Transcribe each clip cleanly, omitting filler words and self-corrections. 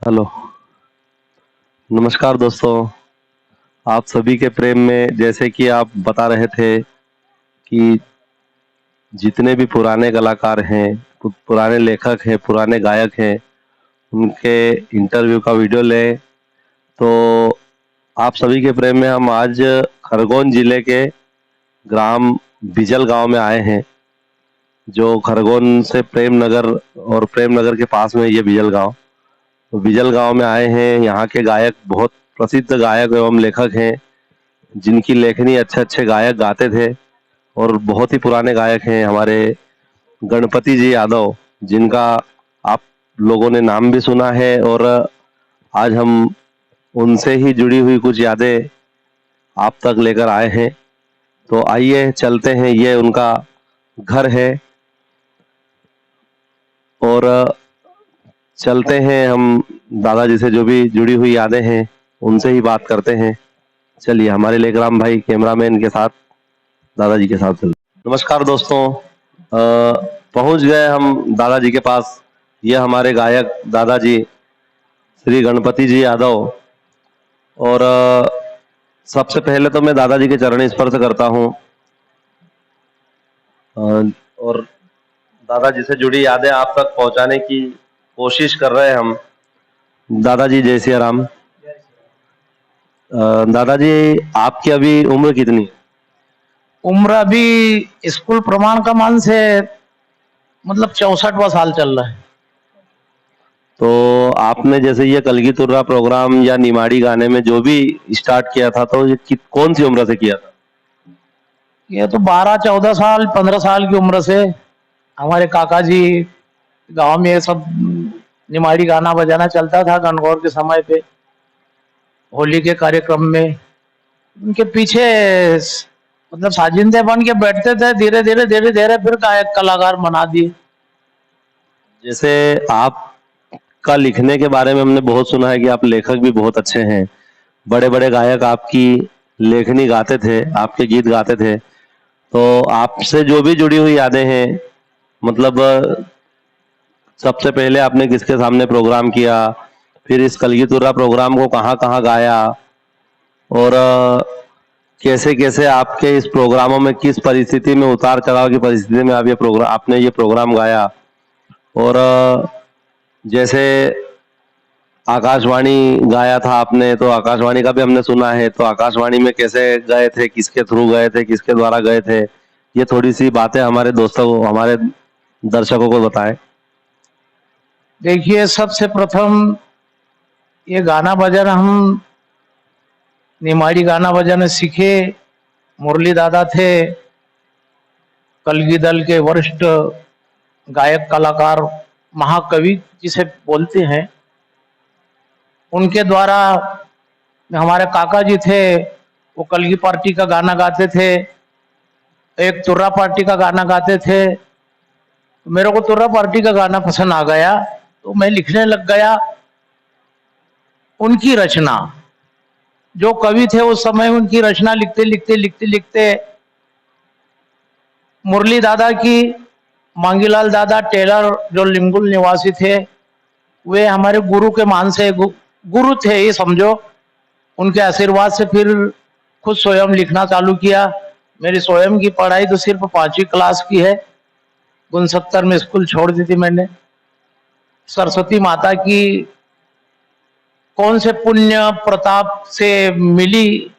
Hello. नमस्कार दोस्तों। आप सभी के प्रेम में जैसे कि आप बता रहे थे कि जितने भी पुराने कलाकार हैं, पुराने लेखक हैं, पुराने गायक हैं, उनके इंटरव्यू का वीडियो लें, तो आप सभी के प्रेम में हम आज खरगोन जिले के ग्राम बिजल गांव में आए हैं, जो खरगोन से प्रेम नगर और प्रेम नगर के पास में ये बिजल गांव। तो बिजल गांव में आए हैं। यहाँ के गायक बहुत प्रसिद्ध गायक एवं लेखक हैं, जिनकी लेखनी अच्छे अच्छे गायक गाते थे और बहुत ही पुराने गायक हैं हमारे गणपति जी यादव, जिनका आप लोगों ने नाम भी सुना है। और आज हम उनसे ही जुड़ी हुई कुछ यादें आप तक लेकर आए हैं। तो आइए चलते हैं, ये उनका घर है और चलते हैं हम दादाजी से जो भी जुड़ी हुई यादें हैं उनसे ही बात करते हैं। चलिए हमारे लेकराम भाई कैमरामैन के साथ दादाजी के साथ चलते। नमस्कार दोस्तों, पहुंच गए हम दादाजी के पास। ये हमारे गायक दादाजी श्री गणपति जी यादव। और सबसे पहले तो मैं दादाजी के चरण स्पर्श करता हूँ और दादाजी से जुड़ी यादें आप तक पहुंचाने की कोशिश कर रहे हैं हम। दादाजी जय सिया राम। दादाजी आपकी अभी उम्र कितनी है? उम्र अभी स्कूल प्रमाण क्रमांक से मतलब 64वां साल चल रहा है। तो आपने जैसे ये कलगी तुर्रा प्रोग्राम या निमाड़ी गाने में जो भी स्टार्ट किया था, तो ये कौन सी उम्र से किया था? ये तो 12-14 साल 15 साल की उम्र से हमारे काका जी गांव में ये सब निमाड़ी गाना बजाना चलता था गणगौर के समय पे, होली के कार्यक्रम में। उनके पीछे मतलब साजिंदे बन के बैठते थे। धीरे धीरे धीरे धीरे फिर गायक कलाकार बना दिए। जैसे आप का लिखने के बारे में हमने बहुत सुना है कि आप लेखक भी बहुत अच्छे हैं। बड़े बड़े गायक आपकी लेखनी गाते थे, आपके गीत गाते थे। तो आपसे जो भी जुड़ी हुई यादें हैं, मतलब सबसे पहले आपने किसके सामने प्रोग्राम किया, फिर इस कलगी तुर्रा प्रोग्राम को कहाँ कहाँ गाया, और कैसे कैसे आपके इस प्रोग्रामों में किस परिस्थिति में, उतार चढ़ाव की परिस्थिति में आपने ये प्रोग्राम गाया। और जैसे आकाशवाणी गाया था आपने, तो आकाशवाणी का भी हमने सुना है। तो आकाशवाणी में कैसे गए थे, किसके थ्रू गए थे, किसके द्वारा गए थे, ये थोड़ी सी बातें हमारे दोस्तों को, हमारे दर्शकों को बताएं। देखिए, सबसे प्रथम ये गाना बजाना हम निमाड़ी गाना बजाना सीखे। मुरली दादा थे कलगी दल के वरिष्ठ गायक कलाकार, महाकवि जिसे बोलते हैं। उनके द्वारा हमारे काका जी थे, वो कलगी पार्टी का गाना गाते थे, एक तुर्रा पार्टी का गाना गाते थे। मेरे को तुर्रा पार्टी का गाना पसंद आ गया, तो मैं लिखने लग गया। उनकी रचना, जो कवि थे उस समय, उनकी रचना लिखते लिखते लिखते लिखते मुरली दादा की, मांगीलाल दादा टेलर जो लिंगुल निवासी थे, वे हमारे गुरु के मान से गुरु थे ये समझो। उनके आशीर्वाद से फिर खुद स्वयं लिखना चालू किया। मेरी स्वयं की पढ़ाई तो सिर्फ 5वीं क्लास की है। गुणसत्तर में स्कूल छोड़ दी थी मैंने। सरस्वती माता की कौन से पुण्य प्रताप से मिली,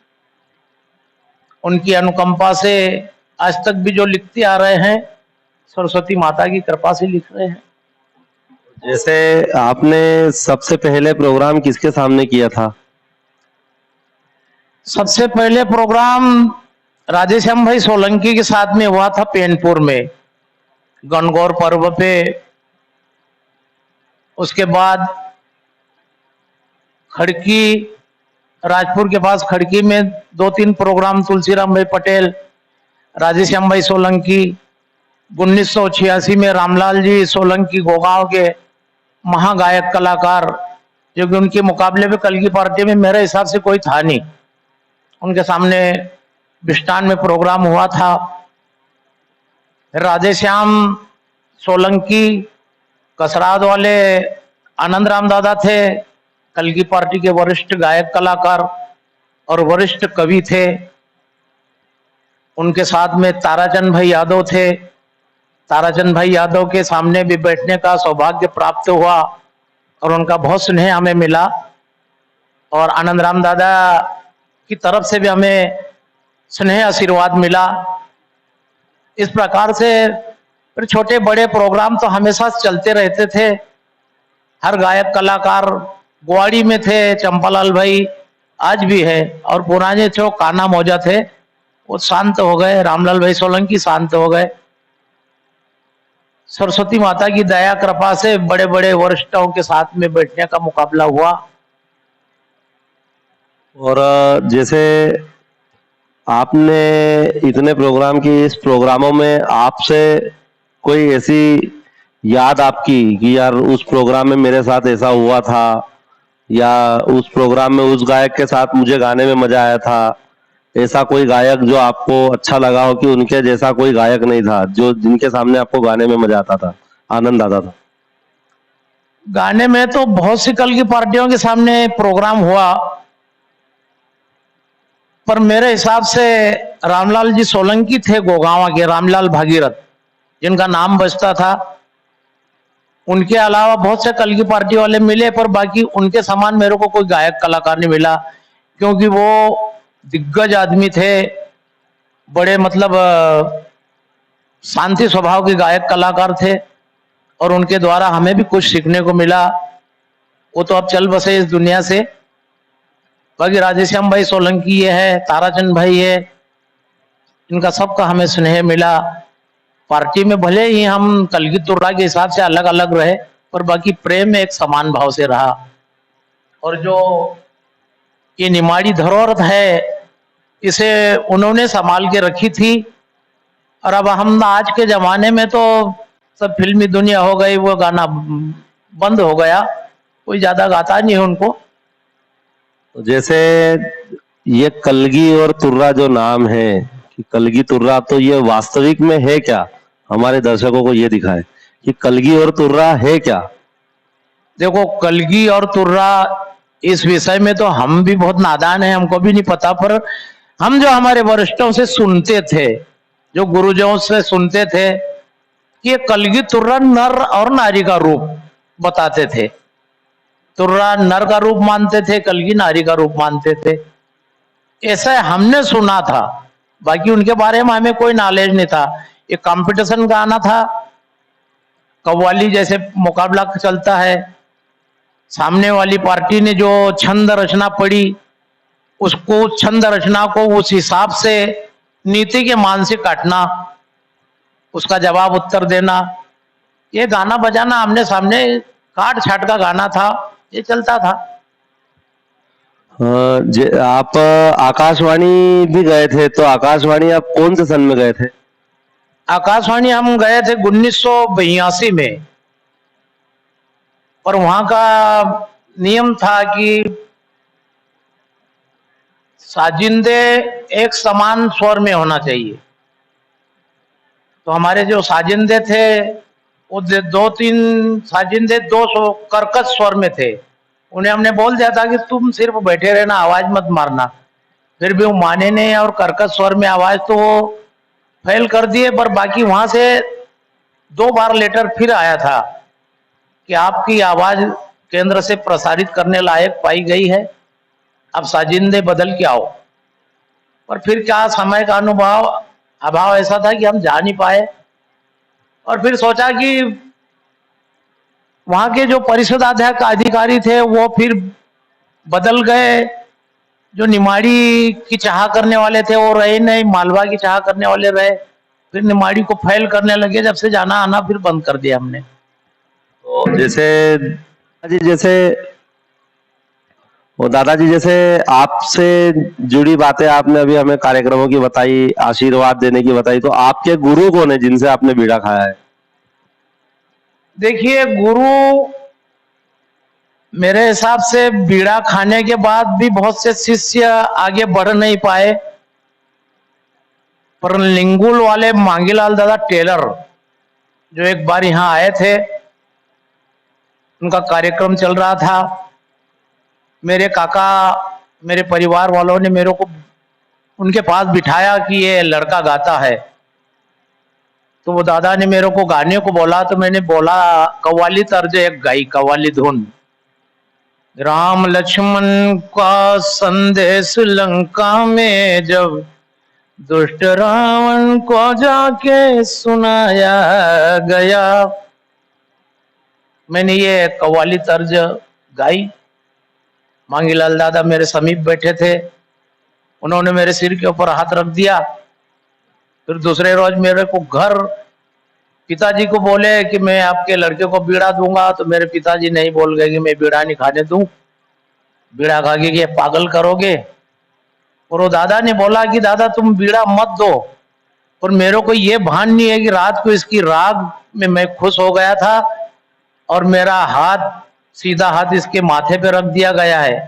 उनकी अनुकंपा से आज तक भी जो लिखते आ रहे हैं, सरस्वती माता की कृपा से लिख रहे हैं। जैसे आपने सबसे पहले प्रोग्राम किसके सामने किया था? सबसे पहले प्रोग्राम राधेश्याम भाई सोलंकी के साथ में हुआ था पेनपुर में, गणगौर पर्व पे। उसके बाद खड़की, राजपुर के पास खड़की में 2-3 प्रोग्राम, तुलसीराम भाई पटेल, राधेश्याम भाई सोलंकी। 1986 में रामलाल जी सोलंकी गोगांव के महागायक कलाकार, जो कि उनके मुकाबले में कलगी पार्टी में मेरे हिसाब से कोई था नहीं। उनके सामने बिस्टान में प्रोग्राम हुआ था। राधेश्याम सोलंकी, कसराद वाले आनंद राम दादा थे, कलगी पार्टी के वरिष्ठ गायक कलाकार और वरिष्ठ कवि थे। उनके साथ में ताराचंद भाई यादव थे। ताराचंद भाई यादव के सामने भी बैठने का सौभाग्य प्राप्त हुआ और उनका बहुत स्नेह हमें मिला, और आनंद राम दादा की तरफ से भी हमें स्नेह आशीर्वाद मिला। इस प्रकार से फिर छोटे बड़े प्रोग्राम तो हमेशा चलते रहते थे। हर गायक कलाकार ग्वाड़ी में थे, चंपालाल भाई आज भी है, और पुराने जो काना मौजा थे वो शांत हो गए, रामलाल भाई सोलंकी शांत हो गए। सरस्वती माता की दया कृपा से बड़े बड़े वरिष्ठों के साथ में बैठने का मुकाबला हुआ। और जैसे आपने इतने प्रोग्राम की, इस प्रोग्रामों में आपसे कोई ऐसी याद आपकी कि यार उस प्रोग्राम में मेरे साथ ऐसा हुआ था, या उस प्रोग्राम में उस गायक के साथ मुझे गाने में मजा आया था, ऐसा कोई गायक जो आपको अच्छा लगा हो कि उनके जैसा कोई गायक नहीं था, जो जिनके सामने आपको गाने में मजा आता था, आनंद आता था? गाने में तो बहुत सी कल की पार्टियों के सामने प्रोग्राम हुआ, पर मेरे हिसाब से रामलाल जी सोलंकी थे गोगावा के, रामलाल भागीरथ जिनका नाम बजता था। उनके अलावा बहुत से कल की पार्टी वाले मिले, पर बाकी उनके समान मेरे को कोई गायक कलाकार नहीं मिला, क्योंकि वो दिग्गज आदमी थे, बड़े मतलब शांति स्वभाव के गायक कलाकार थे, और उनके द्वारा हमें भी कुछ सीखने को मिला। वो तो अब चल बसे इस दुनिया से। बाकी राधेश्याम भाई सोलंकी ये है, ताराचंद भाई है, इनका सबका हमें स्नेह मिला। पार्टी में भले ही हम कलगी तुर्रा के हिसाब से अलग अलग रहे, पर बाकी प्रेम एक समान भाव से रहा। और जो ये निमाड़ी धरोहर है, इसे उन्होंने संभाल के रखी थी। और अब हम आज के जमाने में तो सब फिल्मी दुनिया हो गई, वो गाना बंद हो गया, कोई ज्यादा गाता नहीं है उनको। तो जैसे ये कलगी और तुर्रा जो नाम है कि कलगी तुर्रा, तो ये वास्तविक में है क्या? हमारे दर्शकों को ये दिखाए कि कलगी और तुर्रा है क्या। देखो, कलगी और तुर्रा इस विषय में तो हम भी बहुत नादान हैं, हमको भी नहीं पता। पर हम जो हमारे वरिष्ठों से सुनते थे, जो गुरुजनों से सुनते थे, कि कलगी तुर्रा नर और नारी का रूप बताते थे। तुर्रा नर का रूप मानते थे, कलगी नारी का रूप मानते थे, ऐसा हमने सुना था। बाकी उनके बारे में हमें कोई नॉलेज नहीं था। एक कंपटीशन का आना था, कव्वाली जैसे मुकाबला चलता है, सामने वाली पार्टी ने जो छंद रचना पढ़ी, उसको छंद रचना को उस हिसाब से नीति के मान से काटना, उसका जवाब उत्तर देना, ये गाना बजाना आमने सामने काट छाट का गाना था, ये चलता था। आप आकाशवाणी भी गए थे, तो आकाशवाणी आप कौन से सन में गए थे? आकाशवाणी हम गए थे 1982 में, और वहां का नियम था कि साजिंदे एक समान स्वर में होना चाहिए। तो हमारे जो साजिंदे थे वो 2-3 साजिंदे 200 कर्कश स्वर में थे। उन्हें हमने बोल दिया था कि तुम सिर्फ बैठे रहना, आवाज मत मारना, फिर भी वो माने नहीं, और कर्कश स्वर में आवाज तो वो फेल कर दिए। पर बाकी वहां से 2 बार लेटर फिर आया था कि आपकी आवाज केंद्र से प्रसारित करने लायक पाई गई है, अब साजिंदे बदल के आओ। पर फिर क्या, समय का अभाव ऐसा था कि हम जा नहीं पाए। और फिर सोचा कि वहां के जो परिषदाध्यक्ष अधिकारी थे वो फिर बदल गए, जो निमाड़ी की चाह करने वाले थे वो रहे नहीं, मालवा की चाह करने वाले रहे, फिर निमाड़ी को फैल करने लगे। जब से जाना आना फिर बंद कर दिया हमने। तो जैसे वो दादाजी, जैसे आपसे जुड़ी बातें आपने अभी हमें कार्यक्रमों की बताई, आशीर्वाद देने की बताई, तो आपके गुरु कौन है जिनसे आपने बीड़ा खाया है? देखिए, गुरु मेरे हिसाब से बीड़ा खाने के बाद भी बहुत से शिष्य आगे बढ़ नहीं पाए, पर लिंगुल वाले मांगीलाल दादा टेलर जो एक बार यहाँ आए थे, उनका कार्यक्रम चल रहा था, मेरे काका, मेरे परिवार वालों ने मेरे को उनके पास बिठाया कि ये लड़का गाता है। तो वो दादा ने मेरे को गाने को बोला, तो मैंने बोला कव्वाली तर्ज एक गाई, कव्वाली धुन। राम लक्ष्मण का संदेश लंका में जब दुष्ट रावण को जाके सुनाया गया। मैंने ये कव्वाली तर्ज गाई। मांगीलाल दादा मेरे समीप बैठे थे, उन्होंने मेरे सिर के ऊपर हाथ रख दिया। फिर दूसरे रोज मेरे को घर पिताजी को बोले कि मैं आपके लड़के को बीड़ा दूंगा, तो मेरे पिताजी नहीं बोल गए कि मैं बीड़ा नहीं खाने दूं, बीड़ा खा के ये पागल करोगे। और वो दादा ने बोला कि दादा तुम बीड़ा मत दो, पर मेरे को ये भान नहीं है कि रात को इसकी राग में मैं खुश हो गया था और मेरा हाथ, सीधा हाथ इसके माथे पे रख दिया गया है,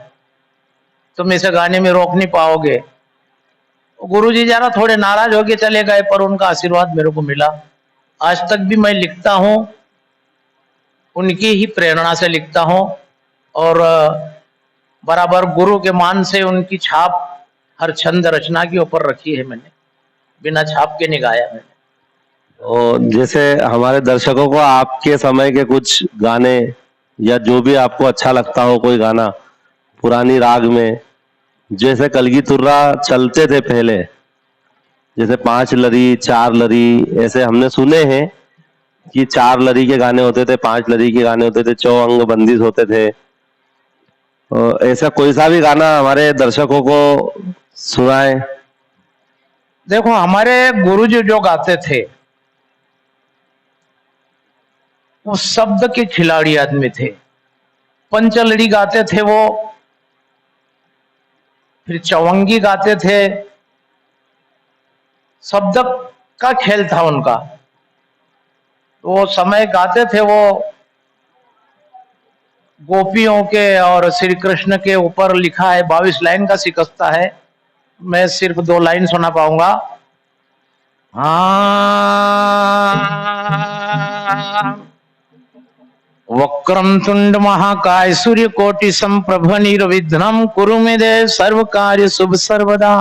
तुम इसे गाने में रोक नहीं पाओगे। गुरुजी जरा थोड़े नाराज होके चले गए, पर उनका आशीर्वाद मेरे को मिला। आज तक भी मैं लिखता हूँ, उनकी ही प्रेरणा से लिखता हूँ, और बराबर गुरु के मान से उनकी छाप हर छंद रचना के ऊपर रखी है मैंने, बिना छाप के नहीं गाया मैंने। और जैसे हमारे दर्शकों को आपके समय के कुछ गाने या जो भी आपको अच्छा लगता हो, कोई गाना पुरानी राग में, जैसे कलगी तुर्रा चलते थे पहले, जैसे 5 लरी 4 लरी, ऐसे हमने सुने हैं कि 4 लरी के गाने होते थे, 5 लरी के गाने होते थे, 4 अंग बंदिश होते थे। ऐसा कोई सा भी गाना हमारे दर्शकों को सुनाए। देखो हमारे गुरुजी जो गाते थे वो शब्द के खिलाड़ी आदमी थे। पंचलड़ी गाते थे वो, फिर चौवंगी गाते थे, शब्द का खेल था उनका। वो समय गाते थे वो गोपियों के और श्री कृष्ण के ऊपर लिखा है, 22 लाइन का शिकस्ता है, मैं सिर्फ 2 लाइन सुना पाऊंगा। वक्रम तुंड महाकाय सूर्य कोटि संप्रभ निर्विघ्नं कुरु मे देव सर्व कार्य शुभ सर्वदा।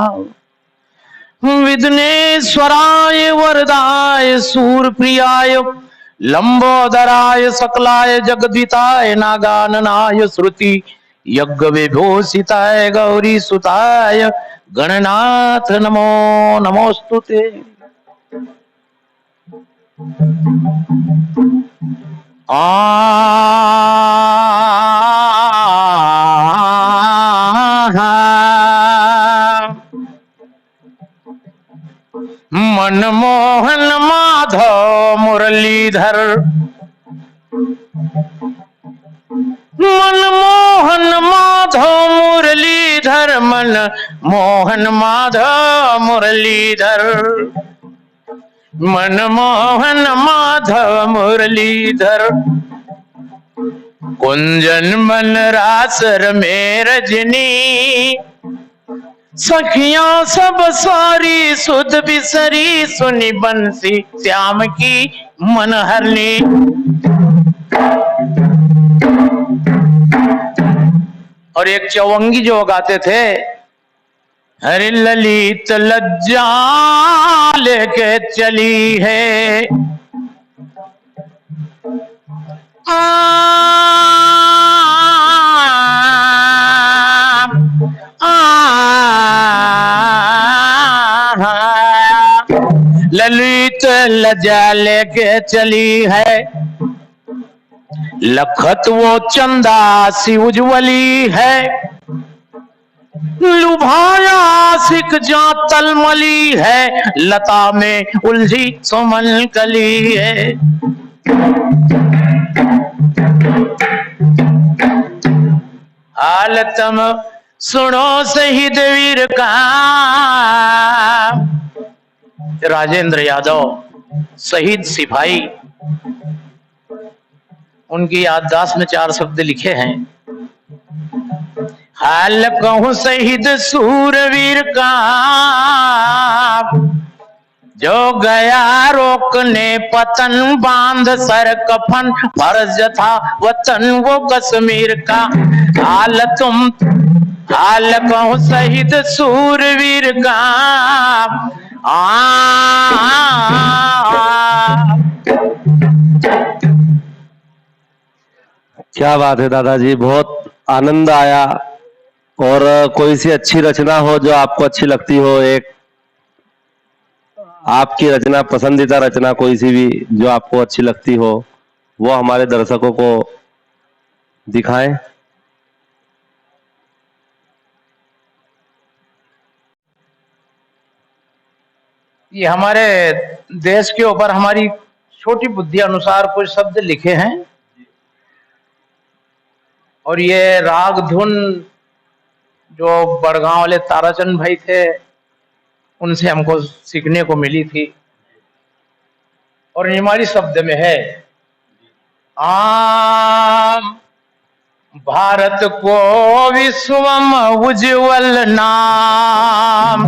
विघ्नेश्वराय वरदाय सूरप्रियाय लंबोदराय सकलाय जगद्विताय नागाननाय श्रुति यज्ञ विभूषिताय गौरी सुताय गणनाथ नमो नमोस्तुते। मनमोहन माधव मुरलीधर, मनमोहन माधव मुरलीधर, मनमोहन माधव मुरलीधर, मनमोहन माधव मुरलीधर। कुंजन मन रासर में रजनी, सखियां सब सारी सुध बिसरी, सुनी बंसी श्याम की मन हरनी। और एक चौवंगी जो गाते थे, हरे ललित लज्जा लेके चली है, ललित लज्जा लेके चली है, लखत वो चंदा सी उज्ज्वली है, लुभाया सिख जा तलमली है, लता में उलझी सुमन कली है। हाल तुम सुनो शहीद वीर का, राजेंद्र यादव शहीद सिपाही, उनकी याददाश्त में 4 शब्द लिखे हैं। हाल कहूं शहीद सूरवीर का, जो गया रोकने पतन बांध सर कफन फर्ज था वतन वो कश्मीर का हाल कहूं शहीद सूरवीर का क्या बात है दादाजी, बहुत आनंद आया। और कोई सी अच्छी रचना हो जो आपको अच्छी लगती हो, एक आपकी रचना, पसंदीदा रचना कोई सी भी जो आपको अच्छी लगती हो, वो हमारे दर्शकों को दिखाएं। ये हमारे देश के ऊपर हमारी छोटी बुद्धि अनुसार कुछ शब्द लिखे हैं और ये राग धुन जो बड़गांव वाले ताराचंद भाई थे उनसे हमको सीखने को मिली थी और निमाड़ी शब्द में है, आम भारत को विश्वम उज्ज्वल नाम,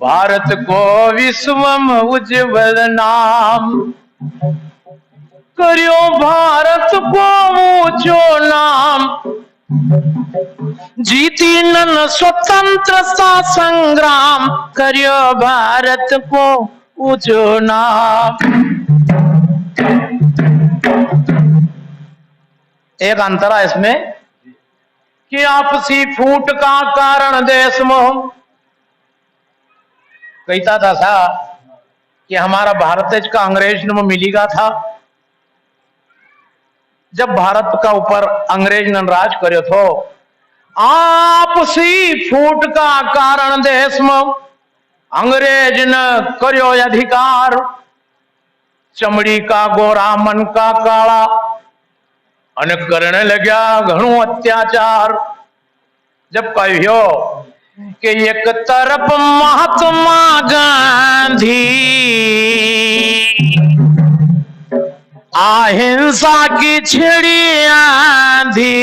भारत को विश्वम उज्ज्वल नाम, करियो भारत को ऊंचो नाम, जीती नन स्वतंत्रता संग्राम, करियो भारत को ऊंचो नाम। एक अंतरा इसमें कि आपसी फूट का कारण देश में कहता था कि हमारा भारत देश का अंग्रेज में मिलेगा था। जब भारत का ऊपर अंग्रेज ने राज करो थो, आपसी फूट का कारण देश में अंग्रेज ने करो अधिकार, चमड़ी का गोरा मन का काला अने करने लग्या घणो अत्याचार। जब कहो कि एक तरफ महात्मा गांधी अहिंसा की छिड़ी आंधी,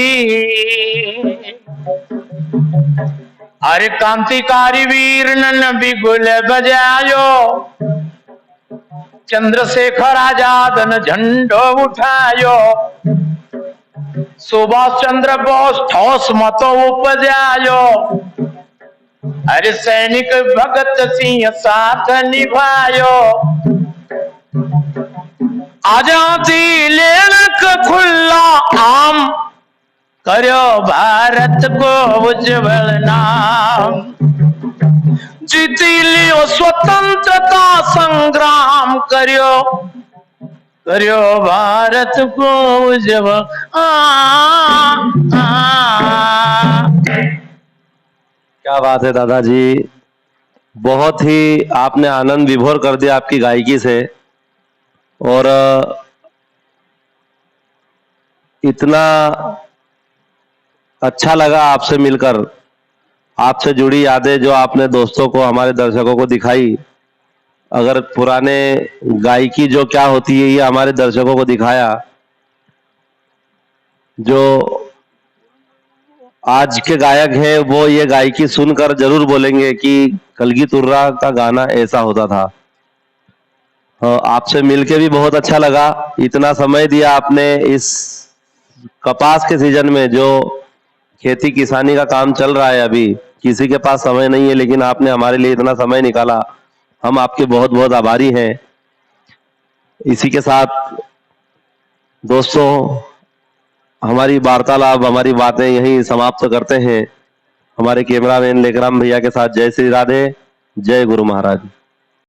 अरे क्रांतिकारी वीर ने बिगुल बजायो, चंद्रशेखर आजाद ने झंडो उठायो, सुभाष चंद्र बोस ठोस मतो उपजायो, अरे सैनिक भगत सिंह साथ निभायो, आजादी लेने का खुला आम, करो भारत को उज्ज्वल नाम, जीती लियो स्वतंत्रता संग्राम, करियो भारत को उज्ज्वल। क्या बात है दादाजी, बहुत ही आपने आनंद विभोर कर दिया आपकी गायकी से। और इतना अच्छा लगा आपसे मिलकर, आपसे जुड़ी यादें जो आपने दोस्तों को, हमारे दर्शकों को दिखाई। अगर पुराने गायकी जो क्या होती है ये हमारे दर्शकों को दिखाया, जो आज के गायक हैं वो ये गायकी सुनकर जरूर बोलेंगे कि कलगी तुर्रा का गाना ऐसा होता था। आपसे मिलके भी बहुत अच्छा लगा। इतना समय दिया आपने इस कपास के सीजन में, जो खेती किसानी का काम चल रहा है, अभी किसी के पास समय नहीं है, लेकिन आपने हमारे लिए इतना समय निकाला, हम आपके बहुत बहुत आभारी हैं। इसी के साथ दोस्तों हमारी वार्तालाप, हमारी बातें यहीं समाप्त करते हैं। हमारे कैमरामैन लेकराम भैया के साथ जय श्री राधे, जय गुरु महाराज।